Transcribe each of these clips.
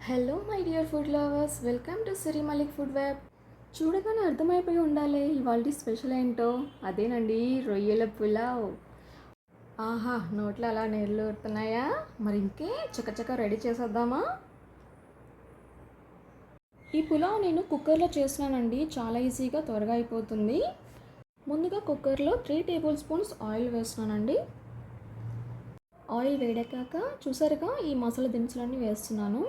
Hello my dear food lovers, welcome to Siri Malik food web. చూడగానే అర్థమైపోయి ఉండాలి ఇవాళ స్పెషల్ ఏంటో. అదేనండి, రొయ్యల పులావ్. ఆహా, నోట్లో అలా నీళ్ళు ఊరుతున్నాయా? మరి ఇంకే చకచక రెడీ చేసేద్దామా? ఈ పులావ్ నేను కుక్కర్లో చేసినానండి. చాలా ఈజీగా త్వరగా అయిపోతుంది. ముందుగా కుక్కర్లో 3 టేబుల్ స్పూన్స్ ఆయిల్ వేస్తున్నానండి. ఆయిల్ వేడెక్కాక చూసారుగా ఈ మసాలా దినుసులన్నీ వేస్తున్నాను.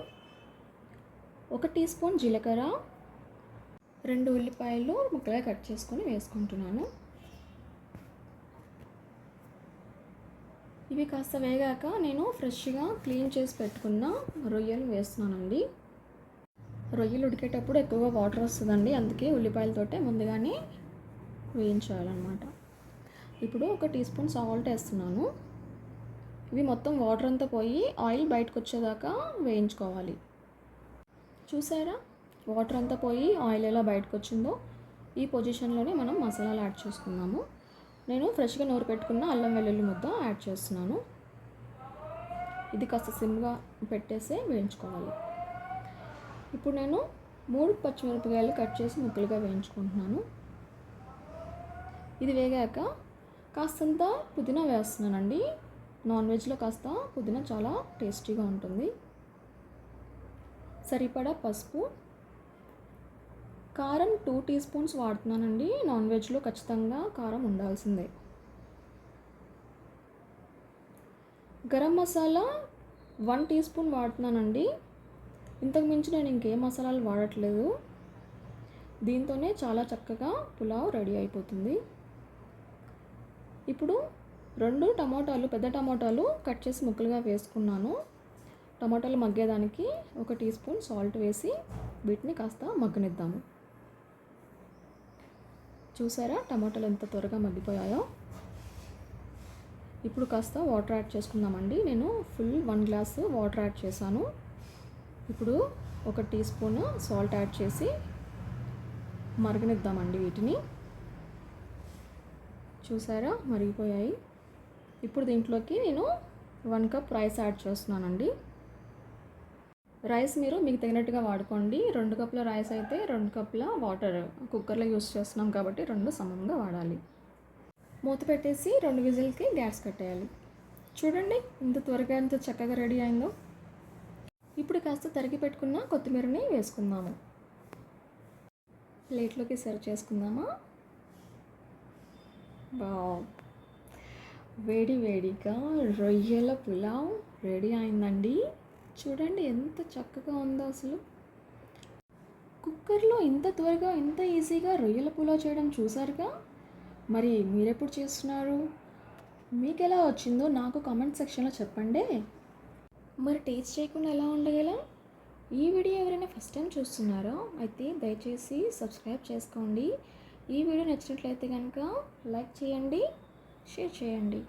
1 టీ స్పూన్ జీలకర్ర, 2 ఉల్లిపాయలు ముక్కలుగా కట్ చేసుకొని వేసుకుంటున్నాను. ఇవి కాస్త వేగాక నేను ఫ్రెష్గా క్లీన్ చేసి పెట్టుకున్న రొయ్యలు వేస్తున్నానండి. రొయ్యలు ఉడికేటప్పుడు ఎక్కువగా వాటర్ వస్తుందండి, అందుకే ఉల్లిపాయలతోటే ముందుగానే వేయించాలన్నమాట. ఇప్పుడు 1 టీ స్పూన్ సాల్ట్ వేస్తున్నాను. ఇవి మొత్తం వాటర్ అంతా పోయి ఆయిల్ బయటకు వచ్చేదాకా వేయించుకోవాలి. చూసారా, వాటర్ అంతా పోయి ఆయిల్ ఎలా బయటకు వచ్చిందో, ఈ పొజిషన్లోనే మనం మసాలాలు యాడ్ చేసుకున్నాము. నేను ఫ్రెష్గా నూరు పెట్టుకున్న అల్లం వెల్లుల్లి ముద్ద యాడ్ చేస్తున్నాను. ఇది కాస్త సిమ్గా పెట్టేసి వేయించుకోవాలి. ఇప్పుడు నేను 3 పచ్చిమిరపకాయలు కట్ చేసి ముక్కలుగా వేయించుకుంటున్నాను. ఇది వేగాక కాస్తంత పుదీనా వేస్తున్నానండి. నాన్ వెజ్లో కాస్త పుదీనా చాలా టేస్టీగా ఉంటుంది. సరిపడా పసుపు, కారం 2 టీ స్పూన్స్ వాడుతున్నానండి. నాన్ వెజ్లో ఖచ్చితంగా కారం ఉండాల్సిందే. గరం మసాలా 1 టీ స్పూన్ వాడుతున్నానండి. ఇంతకు మించి నేను ఇంకేం మసాలాలు వాడట్లేదు. దీంతోనే చాలా చక్కగా పులావ్ రెడీ అయిపోతుంది. ఇప్పుడు 2 టమాటాలు, పెద్ద టమాటాలు కట్ చేసి ముక్కలుగా వేసుకున్నాను. టమాటాలు మగ్గేదానికి 1 టీ స్పూన్ సాల్ట్ వేసి వీటిని కాస్త మగ్గనిద్దాము. చూసారా, టమాటాలు ఎంత త్వరగా మగ్గిపోయాయో. ఇప్పుడు కాస్త వాటర్ యాడ్ చేసుకుందామండి. నేను ఫుల్ 1 గ్లాసు వాటర్ యాడ్ చేశాను. ఇప్పుడు 1 టీ స్పూన్ సాల్ట్ యాడ్ చేసి మరగనిద్దామండి వీటిని. చూసారా, మరిగిపోయాయి. ఇప్పుడు దీంట్లోకి నేను 1 కప్ రైస్ యాడ్ చేస్తున్నానండి. రైస్ మీరు మీకు తగినట్టుగా వాడుకోండి. 2 కప్పుల రైస్ అయితే 2 కప్పుల వాటర్ కుక్కర్లో యూస్ చేస్తున్నాం కాబట్టి 2 సమంగా వాడాలి. మూత పెట్టేసి 2 విజిల్కి గ్యాస్ కట్టేయాలి. చూడండి ఎంత త్వరగా ఎంత చక్కగా రెడీ అయిందో. ఇప్పుడు కాస్త తరిగి పెట్టుకున్న కొత్తిమీరని వేసుకుందాము. ప్లేట్లోకి సర్వ్ చేసుకుందామా? వావ్, వేడి వేడిగా రొయ్యల పులావ్ రెడీ అయిందండి. చూడండి ఎంత చక్కగా ఉందో అసలు. కుక్కర్లో ఇంత త్వరగా ఇంత ఈజీగా రొయ్యల పులావ్ చేయడం చూసారుగా. మరి మీరెప్పుడు చేస్తున్నారు? మీకు ఎలా వచ్చిందో నాకు కామెంట్ సెక్షన్లో చెప్పండి. మరి టేస్ట్ చేయకుండా ఎలా ఉండగలం? ఈ వీడియో ఎవరైనా ఫస్ట్ టైం చూస్తున్నారో అయితే దయచేసి సబ్స్క్రైబ్ చేసుకోండి. ఈ వీడియో నచ్చినట్లయితే కనుక లైక్ చేయండి, షేర్ చేయండి.